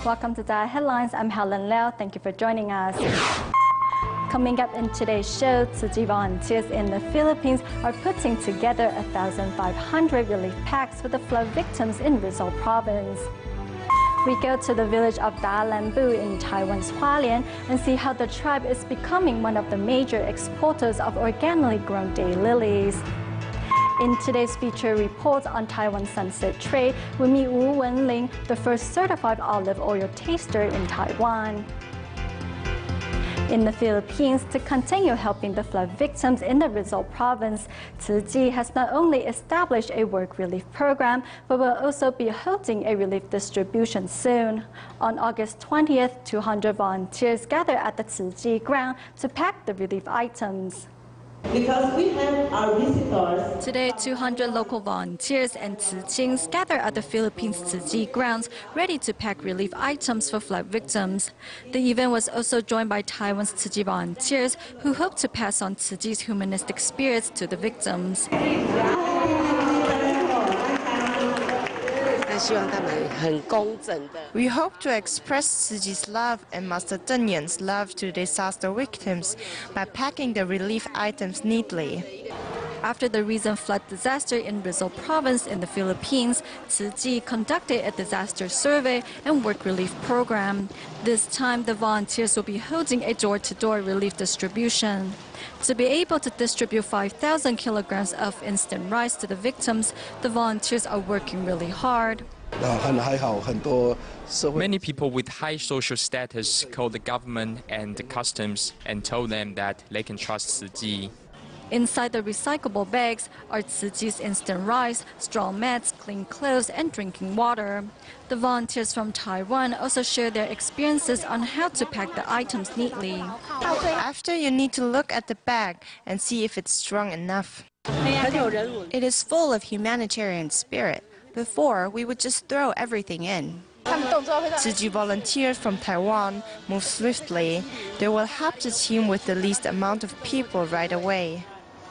Welcome to DaAi Headlines. I'm Helen Liao. Thank you for joining us. Coming up in today's show, Tzu Chi volunteers in the Philippines are putting together 1,500 relief packs for the flood victims in Rizal Province. We go to the village of Dalambu in Taiwan's Hualien and see how the tribe is becoming one of the major exporters of organically grown daylilies. In today's feature report on Taiwan sunset trade, we meet Wu Wenling, the first certified olive oil taster in Taiwan. In the Philippines, to continue helping the flood victims in the Rizal Province, Tzu Chi has not only established a work relief program, but will also be holding a relief distribution soon. On August 20th, 200 volunteers gather at the Tzu Chi ground to pack the relief items. Because we have our visitors. Today, 200 local volunteers and Tzu Chings gather at the Philippines Tzu Chi grounds, ready to pack relief items for flood victims. The event was also joined by Taiwan's Tzu Chi volunteers, who hope to pass on Tzu Chi's humanistic spirits to the victims. We hope to express Tzu Chi's love and Master Zheng Yan's love to disaster victims by packing the relief items neatly. After the recent flood disaster in Rizal Province in the Philippines, Tzu Chi conducted a disaster survey and work relief program. This time, the volunteers will be holding a door-to-door relief distribution. To be able to distribute 5,000 kilograms of instant rice to the victims, the volunteers are working really hard. Many people with high social status called the government and the customs and told them that they can trust Tzu Chi. Inside the recyclable bags are Tzu Chi's instant rice, straw mats, clean clothes, and drinking water. The volunteers from Taiwan also share their experiences on how to pack the items neatly. After, you need to look at the bag and see if it's strong enough. It is full of humanitarian spirit. Before, we would just throw everything in. Tzu Chi volunteers from Taiwan move swiftly. They will help the team with the least amount of people right away.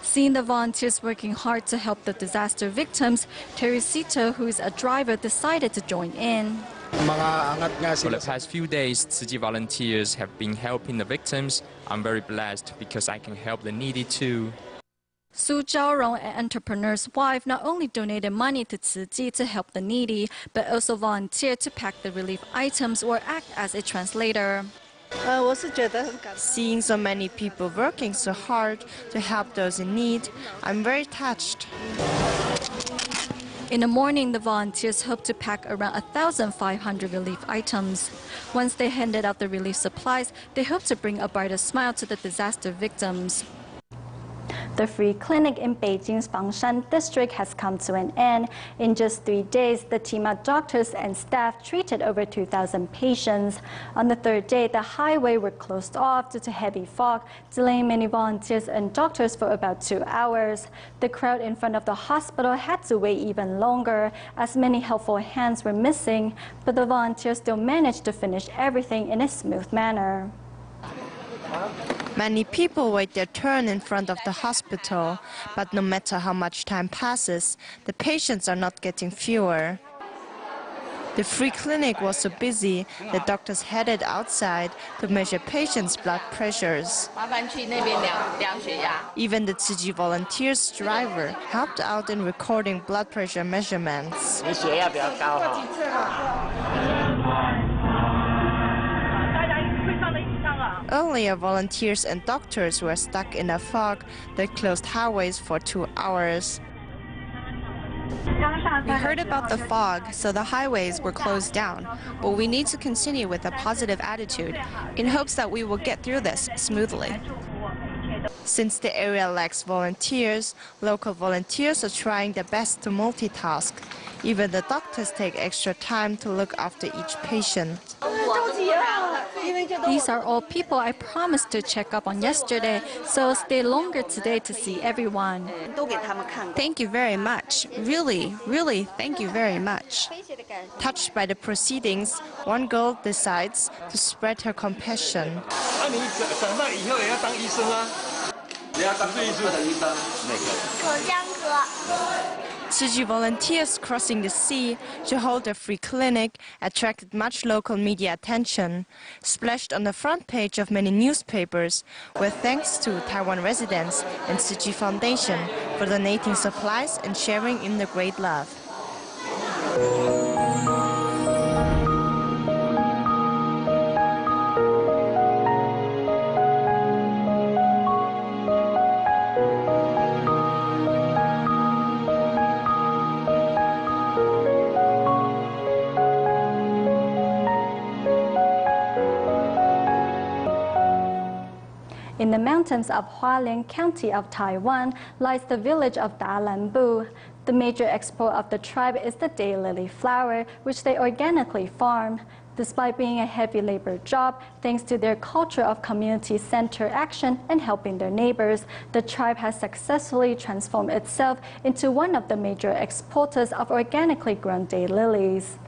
Seeing the volunteers working hard to help the disaster victims, Teresito, who is a driver, decided to join in. For the past few days, Tzu Chi volunteers have been helping the victims. I'm very blessed because I can help the needy too. Su Zhaorong, an entrepreneur's wife, not only donated money to Tzu Chi to help the needy, but also volunteered to pack the relief items or act as a translator. Seeing so many people working so hard to help those in need, I'm very touched. In the morning, the volunteers hope to pack around 1,500 relief items. Once they handed out the relief supplies, they hope to bring a brighter smile to the disaster victims. The free clinic in Beijing's Fangshan district has come to an end. In just 3 days, the team of doctors and staff treated over 2,000 patients. On the third day, the highway were closed off due to heavy fog, delaying many volunteers and doctors for about 2 hours. The crowd in front of the hospital had to wait even longer, as many helpful hands were missing, but the volunteers still managed to finish everything in a smooth manner. Many people wait their turn in front of the hospital, but no matter how much time passes, the patients are not getting fewer. The free clinic was so busy that doctors headed outside to measure patients' blood pressures. Even the Tzu Chi volunteers' driver helped out in recording blood pressure measurements. Earlier, volunteers and doctors were stuck in a fog that closed highways for 2 hours. We heard about the fog, so the highways were closed down. But we need to continue with a positive attitude in hopes that we will get through this smoothly. Since the area lacks volunteers, local volunteers are trying their best to multitask. Even the doctors take extra time to look after each patient. These are all people I promised to check up on yesterday, so I'll stay longer today to see everyone. Thank you very much. Really, thank you very much. Touched by the proceedings, one girl decides to spread her compassion. Tzu Chi volunteers crossing the sea to hold a free clinic attracted much local media attention, splashed on the front page of many newspapers, with thanks to Taiwan residents and Tzu Chi Foundation for donating supplies and sharing in the great love. In the mountains of Hualien County of Taiwan lies the village of DaLanbu. The major export of the tribe is the daylily flower, which they organically farm. Despite being a heavy labor job, thanks to their culture of community-centered action and helping their neighbors, the tribe has successfully transformed itself into one of the major exporters of organically grown daylilies.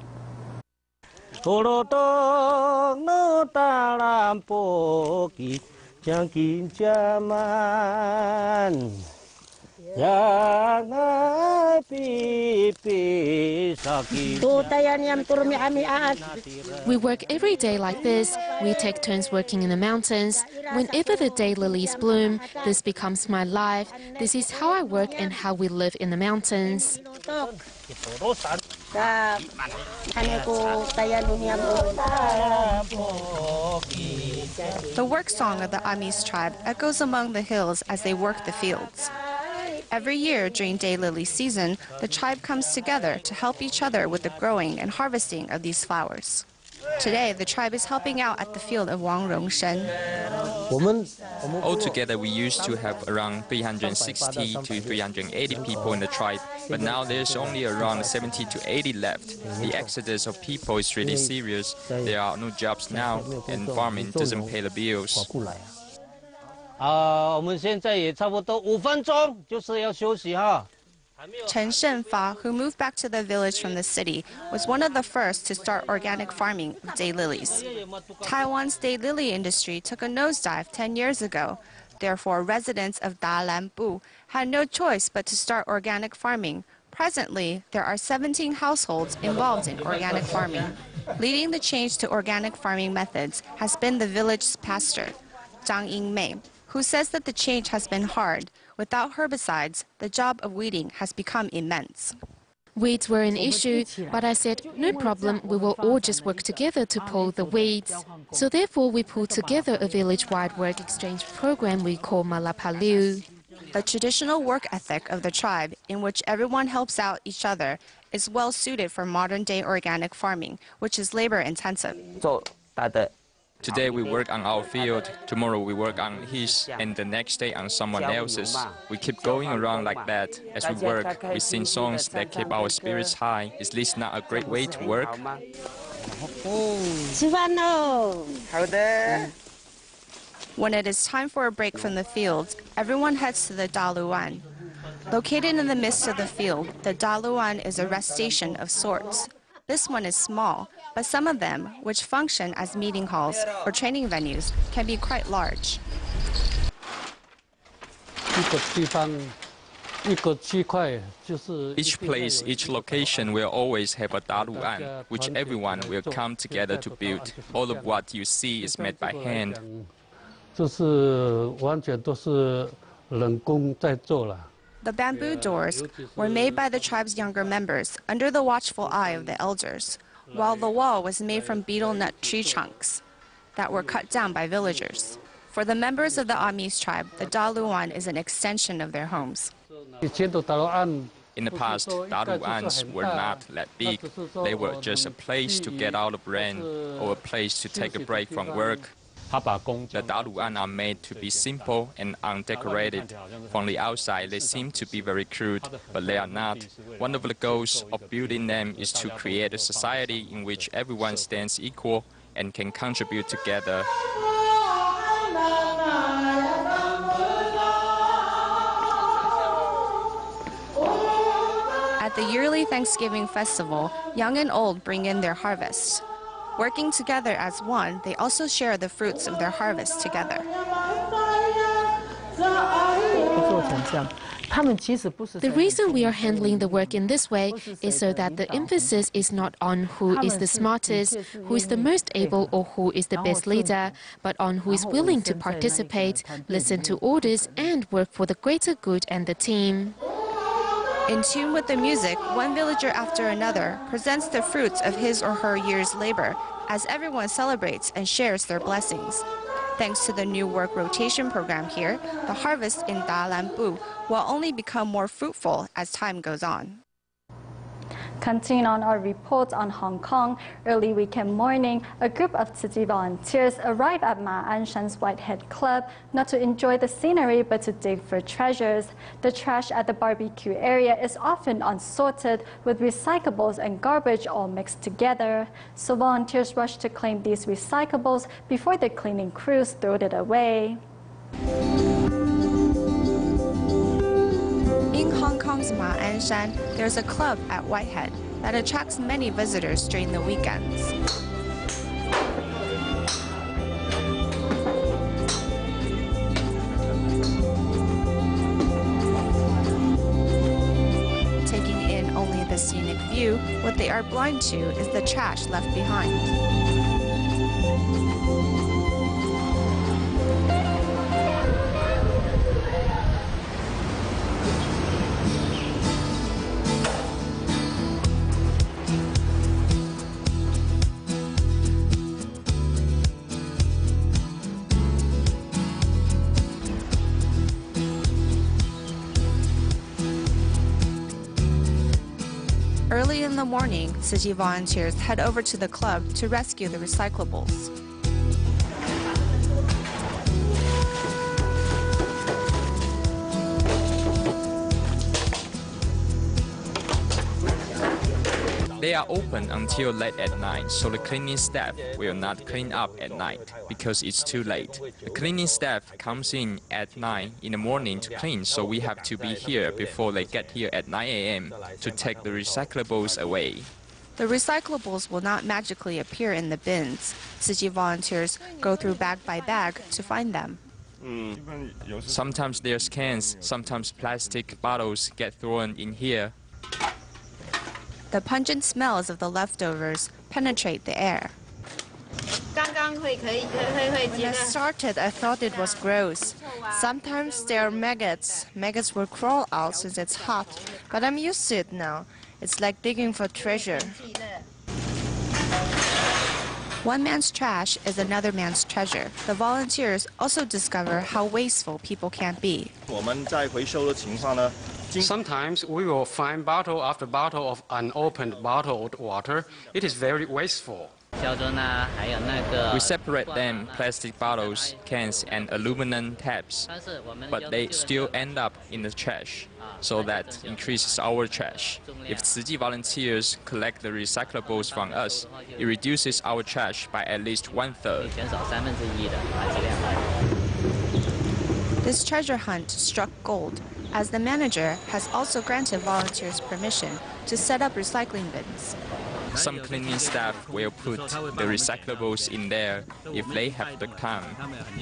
We work every day like this. We take turns working in the mountains. Whenever the daylilies bloom, this becomes my life. This is how I work and how we live in the mountains. The work song of the Amis tribe echoes among the hills as they work the fields. Every year during daylily season, the tribe comes together to help each other with the growing and harvesting of these flowers. Today, the tribe is helping out at the field of Wang Rongshen. Altogether, we used to have around 360 to 380 people in the tribe, but now there's only around 70 to 80 left. The exodus of people is really serious. There are no jobs now, and farming doesn't pay the bills. Chen Shenfa, who moved back to the village from the city, was one of the first to start organic farming of daylilies. Taiwan's daylily industry took a nosedive 10 years ago. Therefore, residents of DaLanbu had no choice but to start organic farming. Presently, there are 17 households involved in organic farming. Leading the change to organic farming methods has been the village's pastor, Zhang Yingmei, who says that the change has been hard. Without herbicides, the job of weeding has become immense. Weeds were an issue, but I said, no problem, we will all just work together to pull the weeds. So therefore, we pulled together a village-wide work exchange program we call Malapaliu. The traditional work ethic of the tribe, in which everyone helps out each other, is well suited for modern-day organic farming, which is labor-intensive. Today we work on our field, tomorrow we work on his, and the next day on someone else's. We keep going around like that. As we work, we sing songs that keep our spirits high. Is this not a great way to work? When it is time for a break from the fields, everyone heads to the Daluan. Located in the midst of the field, the Daluan is a rest station of sorts. This one is small, but some of them, which function as meeting halls or training venues, can be quite large. Each place, each location will always have a daluan, which everyone will come together to build. All of what you see is made by hand. The bamboo doors were made by the tribe's younger members under the watchful eye of the elders, while the wall was made from betel nut tree trunks that were cut down by villagers. For the members of the Amis tribe, the daluan is an extension of their homes. In the past, daluans were not that big. They were just a place to get out of rain or a place to take a break from work. The daluan are made to be simple and undecorated. From the outside, they seem to be very crude, but they are not. One of the goals of building them is to create a society in which everyone stands equal and can contribute together. At the yearly Thanksgiving festival, young and old bring in their harvests. Working together as one, they also share the fruits of their harvest together. The reason we are handling the work in this way is so that the emphasis is not on who is the smartest, who is the most able, or who is the best leader, but on who is willing to participate, listen to orders, and work for the greater good and the team. In tune with the music, one villager after another presents the fruits of his or her year's labor as everyone celebrates and shares their blessings. Thanks to the new work rotation program here, the harvest in DaAi will only become more fruitful as time goes on. Continuing on our report on Hong Kong, early weekend morning, a group of Tzu Chi volunteers arrived at Ma Anshan's Whitehead Club not to enjoy the scenery but to dig for treasures. The trash at the barbecue area is often unsorted, with recyclables and garbage all mixed together. So volunteers rush to claim these recyclables before the cleaning crews throw it away. In Hong Kong's Ma Anshan, there's a club at Whitehead that attracts many visitors during the weekends. Taking in only the scenic view, what they are blind to is the trash left behind. Early in the morning, Tzu Chi volunteers head over to the club to rescue the recyclables. They are open until late at night, so the cleaning staff will not clean up at night because it's too late. The cleaning staff comes in at 9 in the morning to clean, so we have to be here before they get here at 9 a.m. to take the recyclables away. The recyclables will not magically appear in the bins. Tzu Chi volunteers go through bag by bag to find them. Sometimes there's cans, sometimes plastic bottles get thrown in here. The pungent smells of the leftovers penetrate the air. When I started, I thought it was gross. Sometimes there are maggots. Maggots will crawl out since it's hot, but I'm used to it now. It's like digging for treasure. One man's trash is another man's treasure. The volunteers also discover how wasteful people can be. Sometimes we will find bottle after bottle of unopened bottled water. It is very wasteful. We separate them, plastic bottles, cans, and aluminum taps, but they still end up in the trash, so that increases our trash. If Tzu Chi volunteers collect the recyclables from us, it reduces our trash by at least 1/3. This treasure hunt struck gold, as the manager has also granted volunteers permission to set up recycling bins. Some cleaning staff will put the recyclables in there if they have the time.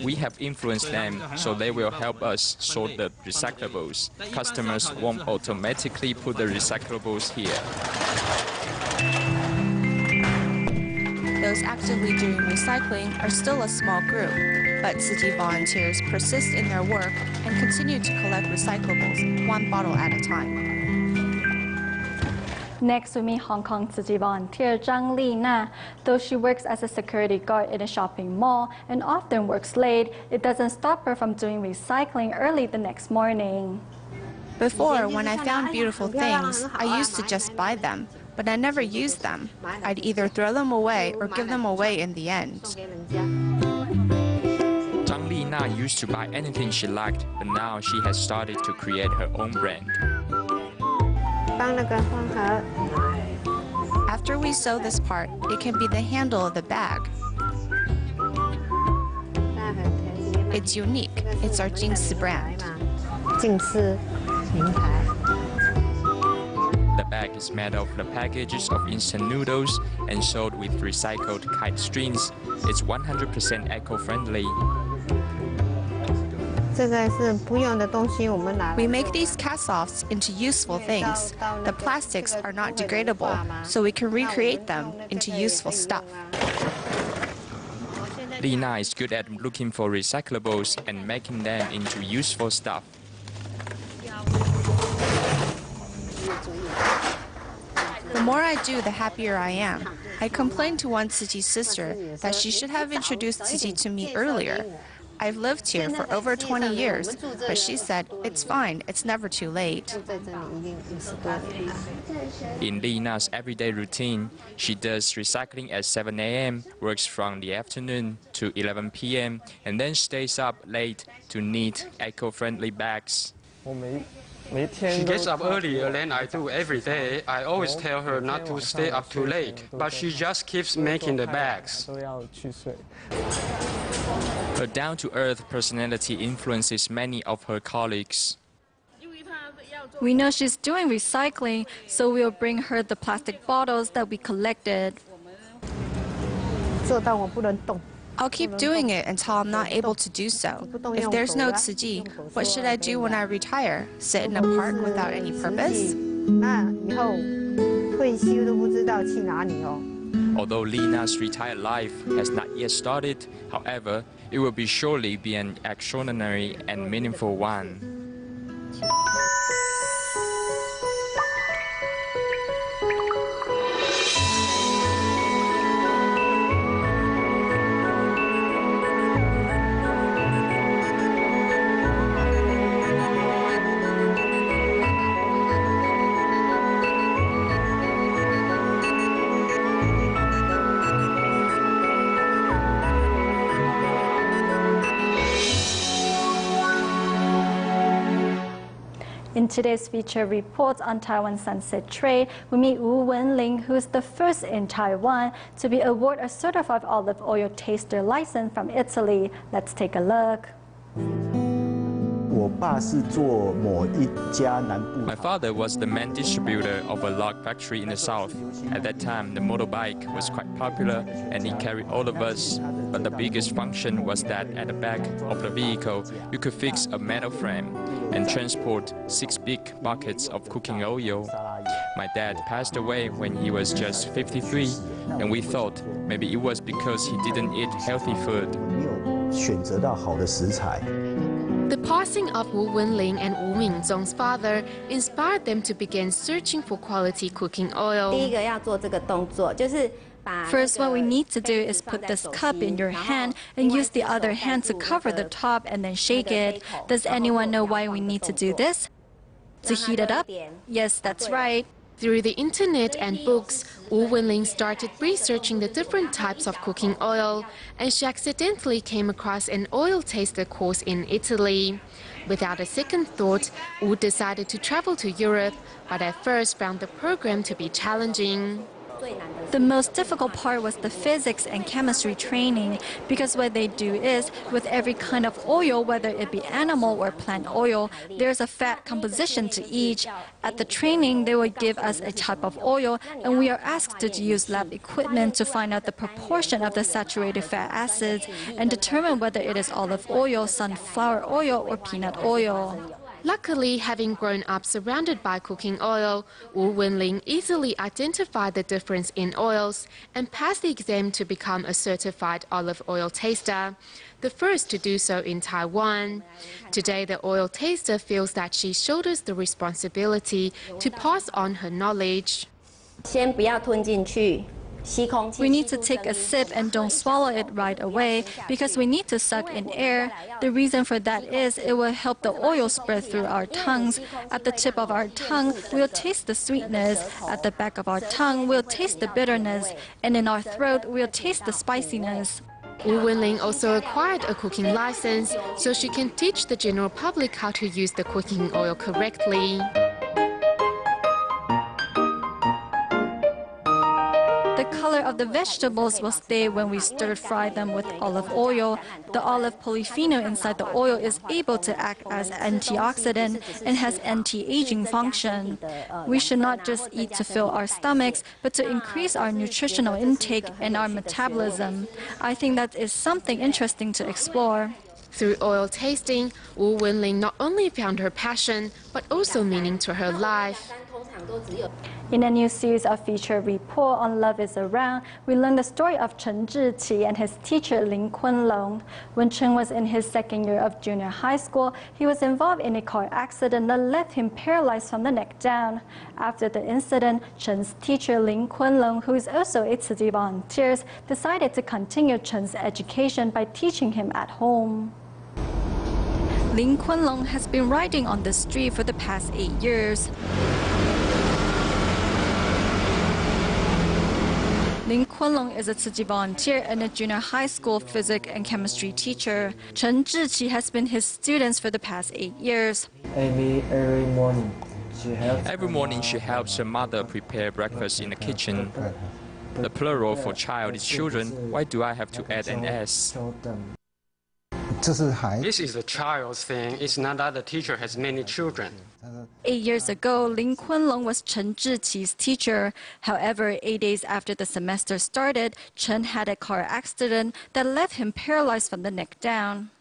We have influenced them, so they will help us sort the recyclables. Customers won't automatically put the recyclables here. Those actively doing recycling are still a small group, but Tzu Chi volunteers persist in their work and continue to collect recyclables, one bottle at a time. Next, we meet Hong Kong Tzu Chi volunteer Zhang Lina. Though she works as a security guard in a shopping mall and often works late, it doesn't stop her from doing recycling early the next morning. Before, when I found beautiful things, I used to just buy them, but I never used them. I'd either throw them away or give them away in the end. Zhang Lina used to buy anything she liked, but now she has started to create her own brand. After we sew this part, it can be the handle of the bag. It's unique. It's our Jingsi brand. The bag is made of the packages of instant noodles and sold with recycled kite strings. It's 100% eco-friendly. We make these cast-offs into useful things. The plastics are not degradable, so we can recreate them into useful stuff. Lina is good at looking for recyclables and making them into useful stuff. The more I do, the happier I am. I complained to one Tzu Chi's sister that she should have introduced Tzu Chi to me earlier. I've lived here for over 20 years, but she said, it's fine, it's never too late. In Lina's everyday routine, she does recycling at 7 a.m., works from the afternoon to 11 p.m., and then stays up late to knit eco-friendly bags. She gets up earlier than I do every day. I always tell her not to stay up too late, but she just keeps making the bags. Her down-to-earth personality influences many of her colleagues. We know she's doing recycling, so we'll bring her the plastic bottles that we collected. I'll keep doing it until I'm not able to do so. If there's no Tzu Chi, what should I do when I retire? Sit in a park without any purpose? Although Lina's retired life has not yet started, however, it will surely be an extraordinary and meaningful one. In today's feature report on Taiwan sunset trade, we meet Wu Wenling, who is the first in Taiwan to be awarded a certified olive oil taster license from Italy. Let's take a look. My father was the main distributor of a log factory in the south. At that time, the motorbike was quite popular and he carried all of us. But the biggest function was that at the back of the vehicle, you could fix a metal frame and transport 6 big buckets of cooking oil. My dad passed away when he was just 53, and we thought maybe it was because he didn't eat healthy food. The passing of Wu Wenling and Wu Mingzong's father inspired them to begin searching for quality cooking oil. First, what we need to do is put this cup in your hand and use the other hand to cover the top and then shake it. Does anyone know why we need to do this? To heat it up? Yes, that's right. Through the internet and books, Wu Wenling started researching the different types of cooking oil, and she accidentally came across an oil taster course in Italy. Without a second thought, Wu decided to travel to Europe, but at first found the program to be challenging. The most difficult part was the physics and chemistry training, because what they do is, with every kind of oil, whether it be animal or plant oil, there's a fat composition to each. At the training, they will give us a type of oil, and we are asked to use lab equipment to find out the proportion of the saturated fat acids and determine whether it is olive oil, sunflower oil, or peanut oil. Luckily, having grown up surrounded by cooking oil, Wu Wenling easily identified the difference in oils and passed the exam to become a certified olive oil taster, the first to do so in Taiwan. Today, the oil taster feels that she shoulders the responsibility to pass on her knowledge. We need to take a sip and don't swallow it right away because we need to suck in air. The reason for that is it will help the oil spread through our tongues. At the tip of our tongue, we'll taste the sweetness. At the back of our tongue, we'll taste the bitterness. And in our throat, we'll taste the spiciness. Wu Wenling also acquired a cooking license so she can teach the general public how to use the cooking oil correctly. The color of the vegetables will stay when we stir-fry them with olive oil. The olive polyphenol inside the oil is able to act as antioxidant and has anti-aging function. We should not just eat to fill our stomachs, but to increase our nutritional intake and our metabolism. I think that is something interesting to explore. Through oil tasting, Wu Wenling not only found her passion, but also meaning to her life. In a new series of feature report on Love is Around, we learn the story of Chen Zhiqi and his teacher Lin Kunlong. When Chen was in his second year of junior high school, he was involved in a car accident that left him paralyzed from the neck down. After the incident, Chen's teacher Lin Kunlong, who is also a Tzu Chi volunteer, decided to continue Chen's education by teaching him at home. Lin Kunlong has been riding on the street for the past 8 years. Lin Kunlong is a Tzu Chi volunteer and a junior high school physics and chemistry teacher. Chen Zhiqi has been his student for the past 8 years. Every morning she helps her mother prepare breakfast in the kitchen. The plural for child is children. Why do I have to add an S? This is a child's thing. It's not that the teacher has many children. 8 years ago, Lin Kunlong was Chen Zhiqi's teacher. However, 8 days after the semester started, Chen had a car accident that left him paralyzed from the neck down.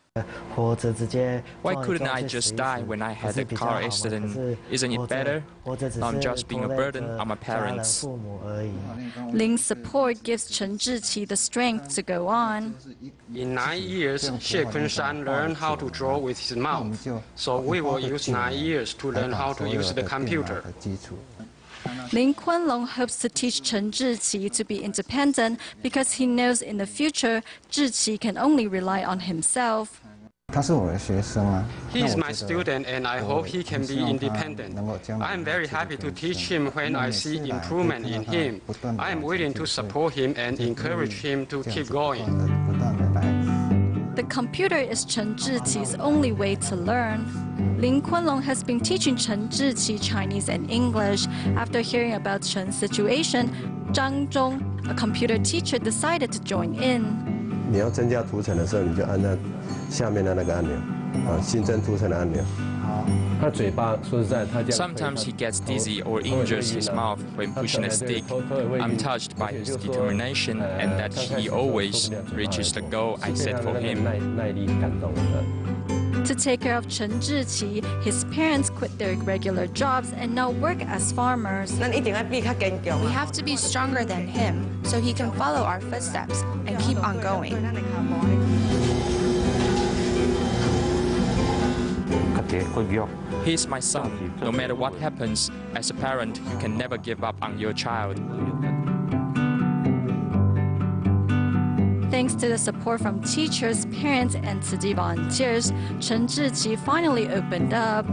Why couldn't I just die when I had a car accident? Isn't it better? Now I'm just being a burden on my parents. Lin's support gives Chen Zhiqi the strength to go on. In 9 years, Xie Kunshan learned how to draw with his mouth. So we will use 9 years to learn how to use the computer. Lin Kunlong hopes to teach Chen Zhiqi to be independent because he knows in the future, Zhiqi can only rely on himself. He is my student and I hope he can be independent. I am very happy to teach him when I see improvement in him. I am willing to support him and encourage him to keep going. The computer is Chen Zhiqi's only way to learn. Lin Kunlong has been teaching Chen Zhiqi Chinese and English. After hearing about Chen's situation, Zhang Zhong, a computer teacher, decided to join in. 你要增加图层的时候，你就按照下面的那个按钮，新增图层的按钮。 Sometimes he gets dizzy or injures his mouth when pushing a stick. I'm touched by his determination and that he always reaches the goal I set for him. To take care of Chen Zhiqi, his parents quit their regular jobs and now work as farmers. We have to be stronger than him so he can follow our footsteps and keep on going. He is my son. No matter what happens, as a parent, you can never give up on your child. Thanks to the support from teachers, parents, and Tzu Chi volunteers, Chen Zhiqi finally opened up.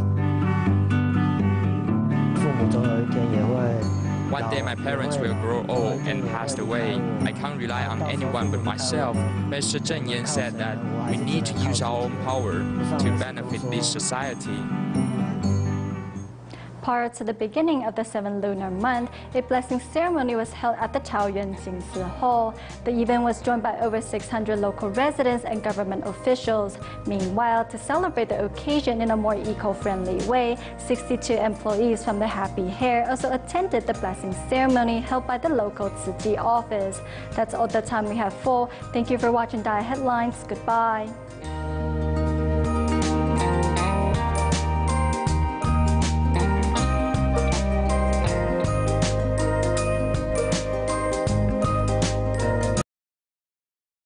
One day my parents will grow old and pass away. I can't rely on anyone but myself. Mr. Zheng Yan said that we need to use our own power to benefit this society. Prior to the beginning of the 7th lunar month, a blessing ceremony was held at the Taoyuan Jingsi Hall. The event was joined by over 600 local residents and government officials. Meanwhile, to celebrate the occasion in a more eco-friendly way, 62 employees from the Happy Hair also attended the blessing ceremony held by the local Tzu Chi office. That's all the time we have for. Thank you for watching DaAi Headlines. Goodbye.